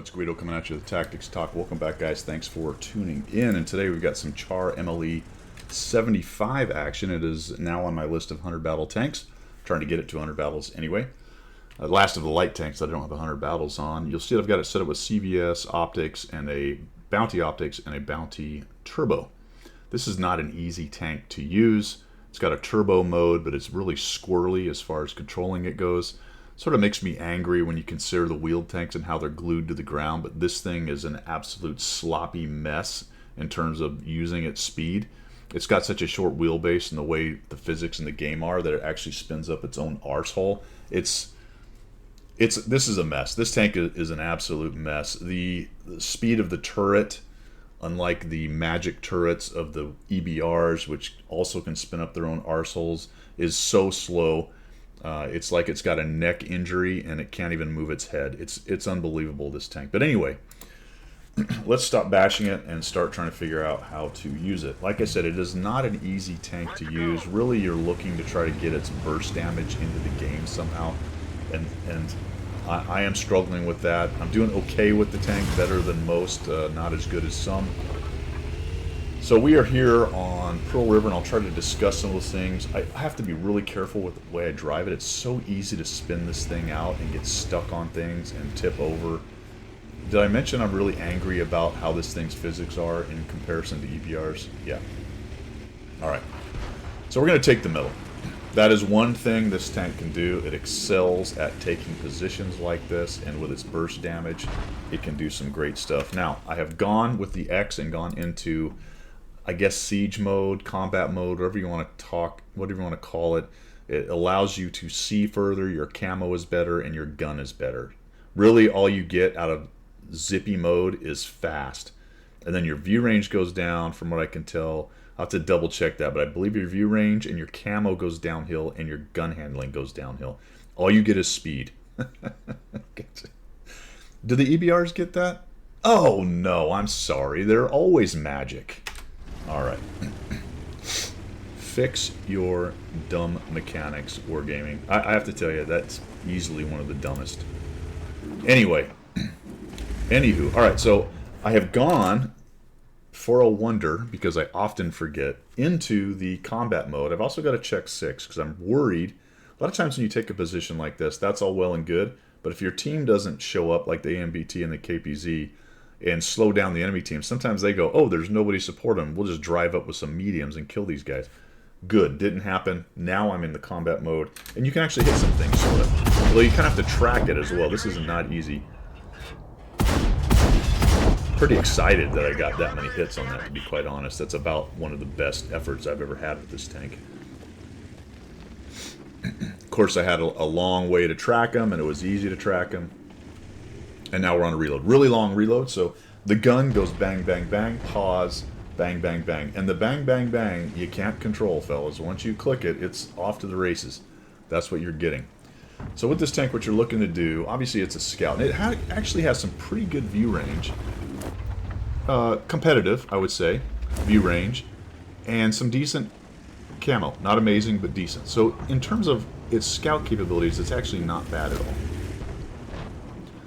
It's Guido coming at you with Tactics Talk. Welcome back, guys. Thanks for tuning in. And today we've got some Char MLE 75 action. It is now on my list of 100 battle tanks. I'm trying to get it to 100 battles anyway. Last of the light tanks that I don't have 100 battles on. You'll see that I've got it set up with CVS optics and a bounty optics and a bounty turbo. This is not an easy tank to use. It's got a turbo mode, but it's really squirrely as far as controlling it goes. Sort of makes me angry when you consider the wheeled tanks and how they're glued to the ground, but this thing is an absolute sloppy mess in terms of using its speed. It's got such a short wheelbase and the way the physics in the game are that it actually spins up its own arsehole. This is a mess. This tank is an absolute mess. The speed of the turret, unlike the magic turrets of the EBRs, which also can spin up their own arseholes, is so slow. It's like it's got a neck injury and it can't even move its head. It's unbelievable, this tank. But anyway, let's stop bashing it and start trying to figure out how to use it. Like I said, it is not an easy tank to use. Really, you're looking to try to get its burst damage into the game somehow. And I am struggling with that. I'm doing okay with the tank, better than most, not as good as some. So we are here on Pearl River, and I'll try to discuss some of those things. I have to be really careful with the way I drive it. It's so easy to spin this thing out and get stuck on things and tip over. Did I mention I'm really angry about how this thing's physics are in comparison to EBRs? Yeah. Alright. So we're going to take the middle. That is one thing this tank can do. It excels at taking positions like this, and with its burst damage, it can do some great stuff. Now, I have gone with the X and gone into, I guess, siege mode, combat mode, whatever you want to call it. It allows you to see further, your camo is better, and your gun is better. Really, all you get out of zippy mode is fast. And then your view range goes down, from what I can tell. I'll have to double check that, but I believe your view range and your camo goes downhill and your gun handling goes downhill. All you get is speed. Do the EBRs get that? Oh no, I'm sorry. They're always magic. Alright. Fix your dumb mechanics, Wargaming. I have to tell you, that's easily one of the dumbest. Anyway. Anywho. Alright, so I have gone, for a wonder, because I often forget, into the combat mode. I've also got to check 6, because I'm worried. A lot of times when you take a position like this, that's all well and good, but if your team doesn't show up, like the AMBT and the KPZ, and slow down the enemy team, sometimes they go, oh, there's nobody supporting them. We'll just drive up with some mediums and kill these guys. Good. Didn't happen. Now I'm in the combat mode. And you can actually hit some things, sort of. Although you kind of have to track it as well. This is not easy. Pretty excited that I got that many hits on that, to be quite honest. That's about one of the best efforts I've ever had with this tank. Of course, I had a long way to track them, and it was easy to track them. And now we're on a reload. Really long reload, so the gun goes bang, bang, bang, pause, bang, bang, bang. And the bang, bang, bang, you can't control, fellas. Once you click it, it's off to the races. That's what you're getting. So with this tank, what you're looking to do, obviously it's a scout. And it actually has some pretty good view range. Competitive, I would say, view range. And some decent camo. Not amazing, but decent. So in terms of its scout capabilities, it's actually not bad at all.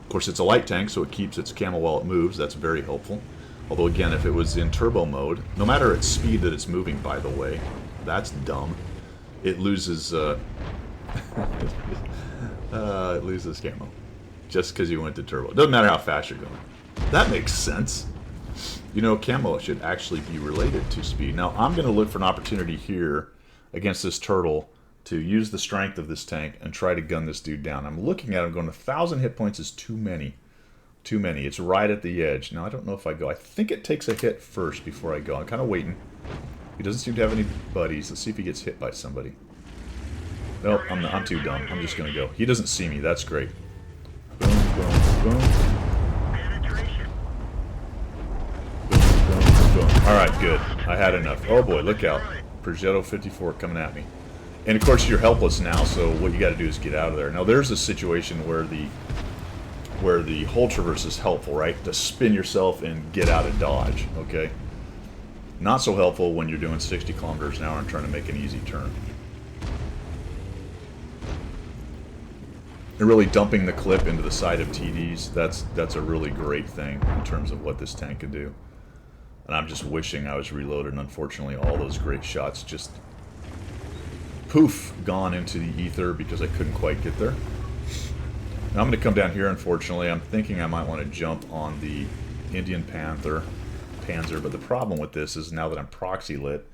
Of course, it's a light tank, so it keeps its camo while it moves. That's very helpful. Although, again, if it was in turbo mode, no matter its speed that it's moving, by the way, that's dumb. It loses, it loses camo. Just because you went to turbo. Doesn't matter how fast you're going. That makes sense. You know, camo should actually be related to speed. Now, I'm going to look for an opportunity here against this turtle to use the strength of this tank and try to gun this dude down. I'm looking at him going, 1,000 hit points is too many. Too many. It's right at the edge. Now, I don't know if I go. I think it takes a hit first before I go. I'm kind of waiting. He doesn't seem to have any buddies. Let's see if he gets hit by somebody. Nope, I'm too dumb. I'm just going to go. He doesn't see me. That's great. Boom, boom, boom. Alright, good. I had enough. Oh boy, look out. Progetto 54 coming at me. And of course you're helpless now, so what you got to do is get out of there. Now there's a situation where the hull traverse is helpful, right? To spin yourself and get out of dodge, okay? Not so helpful when you're doing 60 kilometers an hour and trying to make an easy turn. And really dumping the clip into the side of TDs, that's a really great thing in terms of what this tank can do. And I'm just wishing I was reloaded, and unfortunately all those great shots just poof, gone into the ether because I couldn't quite get there. Now I'm going to come down here, unfortunately. I'm thinking I might want to jump on the Indian Panzer, but the problem with this is now that I'm proxy lit,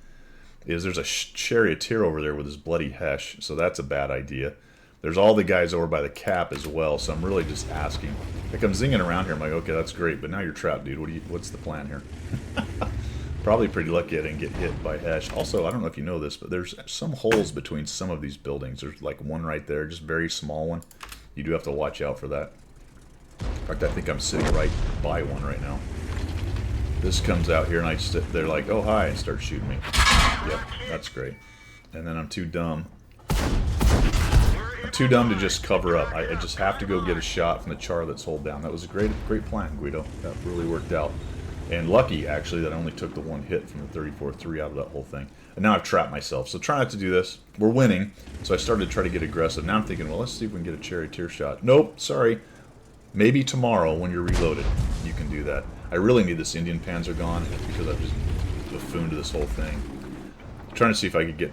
is there's a charioteer over there with his bloody hesh, so that's a bad idea. There's all the guys over by the cap as well, so I'm really just asking. Like, I'm zinging around here, I'm like, okay, that's great, but now you're trapped, dude. What's the plan here? Probably pretty lucky I didn't get hit by hesh. Also, I don't know if you know this, but there's some holes between some of these buildings. There's like one right there, just very small one. You do have to watch out for that. In fact, I think I'm sitting right by one right now. This comes out here, and they're like, oh, hi, and start shooting me. Yep, that's great. And then I'm too dumb. I'm too dumb to just cover up. I just have to go get a shot from the Char that's hold down. That was a great plan, Guido. That really worked out. And lucky, actually, that I only took the one hit from the 34-3 out of that whole thing. And now I've trapped myself. So try not to do this. We're winning. So I started to try to get aggressive. Now I'm thinking, well, let's see if we can get a charioteer shot. Nope, sorry. Maybe tomorrow when you're reloaded, you can do that. I really need this Indian Panzer gone because I've just buffooned to this whole thing. I'm trying to see if I could get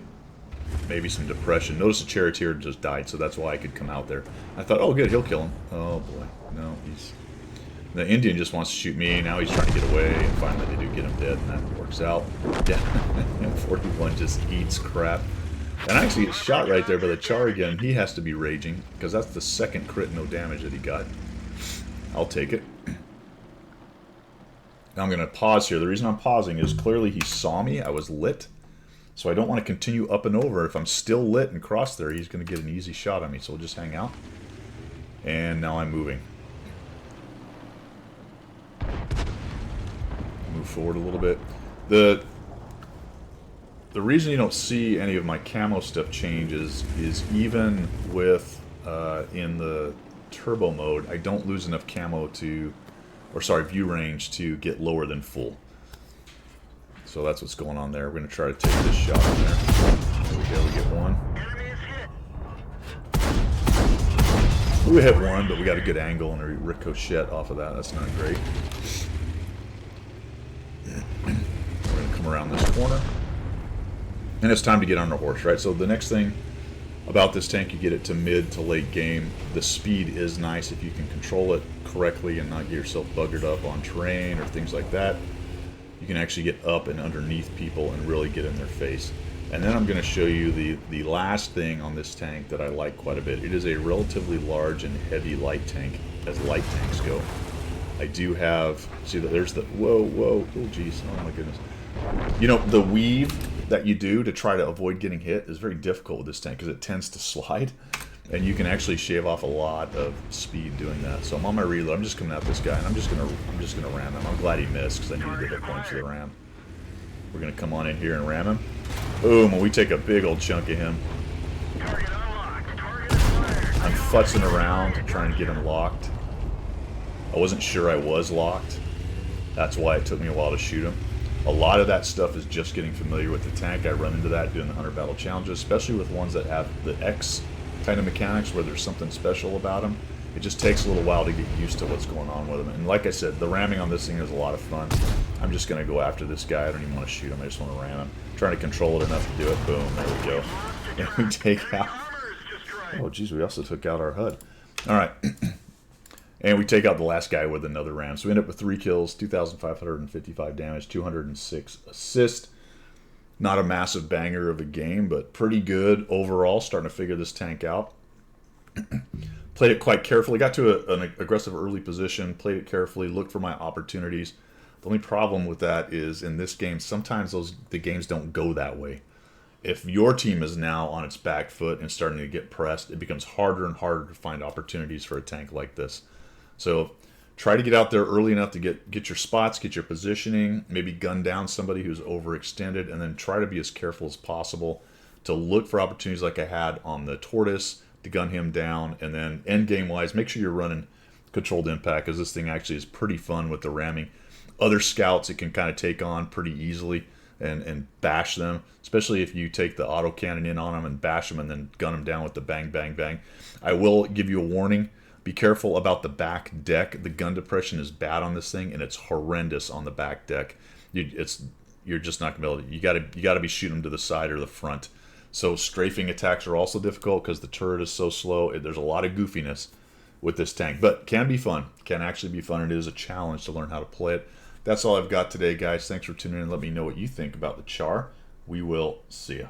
maybe some depression. Notice the charioteer just died, so that's why I could come out there. I thought, oh, good, he'll kill him. Oh, boy. No, the Indian just wants to shoot me. Now he's trying to get away, and finally they do get him dead, and that works out. Yeah, 41 just eats crap. And I actually get shot right there by the Char again. He has to be raging, because that's the second crit no damage that he got. I'll take it. Now I'm going to pause here. The reason I'm pausing is clearly he saw me. I was lit. So I don't want to continue up and over. If I'm still lit and cross there, he's going to get an easy shot on me. So we'll just hang out. And now I'm moving. Move forward a little bit. The reason you don't see any of my camo stuff changes is even with in the turbo mode, I don't lose enough camo to, or sorry, view range to get lower than full. So that's what's going on there. We're going to try to take this shot in there. There we go, we get one. We hit one, but we got a good angle and a ricochet off of that. That's not great. We're going to come around this corner. And it's time to get on our horse, right? So the next thing about this tank, you get it to mid to late game. The speed is nice if you can control it correctly and not get yourself buggered up on terrain or things like that. You can actually get up and underneath people and really get in their face. And then I'm going to show you the last thing on this tank that I like quite a bit. It is a relatively large and heavy light tank, as light tanks go. I do have, see that there's the, whoa, oh geez, oh my goodness. You know, the weave that you do to try to avoid getting hit is very difficult with this tank because it tends to slide. And you can actually shave off a lot of speed doing that. So I'm on my reload. I'm just coming at this guy, and I'm just gonna ram him. I'm glad he missed because I needed the hit points for the ram. We're gonna come on in here and ram him. Boom! And we take a big old chunk of him. I'm futzing around trying to get him locked. I wasn't sure I was locked. That's why it took me a while to shoot him. A lot of that stuff is just getting familiar with the tank. I run into that doing the 100 battle challenges, especially with ones that have the X kind of mechanics where there's something special about them. It just takes a little while to get used to what's going on with them. And like I said, the ramming on this thing is a lot of fun. I'm just going to go after this guy. I don't even want to shoot him. I just want to ram him. I'm trying to control it enough to do it. Boom. There we go. And we take out... Oh, geez. We also took out our HUD. All right. And we take out the last guy with another ram. So we end up with 3 kills, 2,555 damage, 206 assists. Not a massive banger of a game, but pretty good overall. Starting to figure this tank out. Played it quite carefully. Got to an aggressive early position. Played it carefully. Looked for my opportunities. The only problem with that is in this game, sometimes the games don't go that way. If your team is now on its back foot and starting to get pressed, it becomes harder and harder to find opportunities for a tank like this. So try to get out there early enough to get your spots, get your positioning, maybe gun down somebody who's overextended, and then try to be as careful as possible to look for opportunities like I had on the Tortoise to gun him down. And then end game wise, make sure you're running controlled impact because this thing actually is pretty fun with the ramming. Other scouts it can kind of take on pretty easily. and bash them, especially if you take the autocannon in on them and bash them and then gun them down with the bang, bang, bang. I will give you a warning. Be careful about the back deck. The gun depression is bad on this thing, and it's horrendous on the back deck. You're just not gonna be able to. You gotta be shooting them to the side or the front. So strafing attacks are also difficult because the turret is so slow. There's a lot of goofiness with this tank, but can be fun. Can actually be fun. It is a challenge to learn how to play it. That's all I've got today, guys. Thanks for tuning in. Let me know what you think about the Char. We will see you.